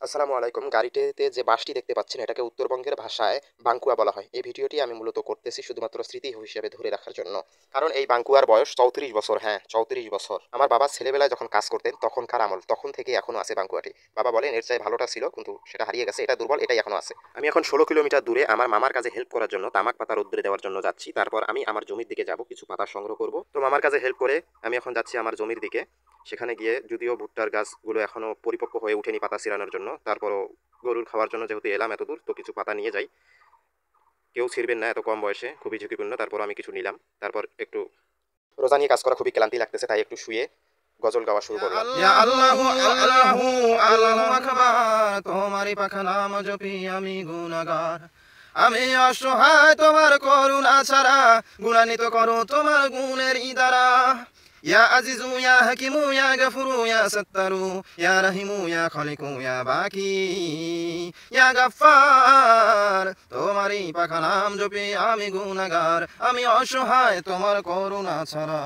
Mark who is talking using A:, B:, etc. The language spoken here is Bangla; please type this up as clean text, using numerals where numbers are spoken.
A: আসসালামু আলাইকুম। গাড়িটিতে যে বাসটি দেখতে পাচ্ছেন এটাকে উত্তরবঙ্গের ভাষায় বাঙ্কুয়া বলা হয়। এই ভিডিওটি আমি মূলত করতেছি শুধুমাত্র স্মৃতি হিসেবে ধরে রাখার জন্য। কারণ এই বাঙ্কুয়ার বয়স ৩৪ বছর, হ্যাঁ ৩৪ বছর। আমার বাবা ছেলেবেলায় যখন কাজ করতেন তখনকার আমল, তখন থেকেই এখনো আছে বাঙ্কুয়াটি। বাবা বলেন এর চেয়ে ভালোটা ছিল কিন্তু সেটা হারিয়ে গেছে, এটা দুর্বল, এটাই এখনো আছে। আমি এখন ১৬ কিলোমিটার দূরে আমার মামার কাজে হেল্প করার জন্য তামাক পাতা রোদ্দুরে দেওয়ার জন্য যাচ্ছি। তারপর আমি আমার জমির দিকে যাব, কিছু পাতা সংগ্রহ করব। তো মামার কাজে হেল্প করে আমি এখন যাচ্ছি আমার জমির দিকে। সেখানে গিয়ে যদিও ভুট্টার গাছগুলো এখনো পরিপক্ক হয়ে ওঠেনি পাতা ছিঁড়ানোর জন্য, তারপরও গরুর খাওয়ার জন্য যেহেতু এলাম এত দূর, তো কিছু পাতা নিয়ে যাই। কেউ ছিঁড়বেন না এত কম বয়সে, খুবই ঝুঁকিপূর্ণ। তারপর আমি কিছু নিলাম। তারপর একটু রোজা নিয়ে কাজ করা খুবই ক্লান্তি লাগতেছে, তাই একটু শুয়ে গজল গাওয়া শুরু করলাম।
B: ইয়া আল্লাহু আল্লাহু আল্লাহু আকবার, তোমারই পাখা নাম জপি আমি গুনাহগার। আমি অসহায় তোমার করুণা ছাড়া, গুণান্বিত করো তোমার গুণের দ্বারা। ইয়া আজিজু ইয়া হাকিমু ইয়া গাফুরু ইয়া সাত্তারু ইয়া রাহিমু ইয়া খালিকু ইয়া বাকি ইয়া গাফফার, তোমারই পাখা নাম জপি আমি গুনাহগার। আমি অসহায় তোমার করুণা ছাড়া।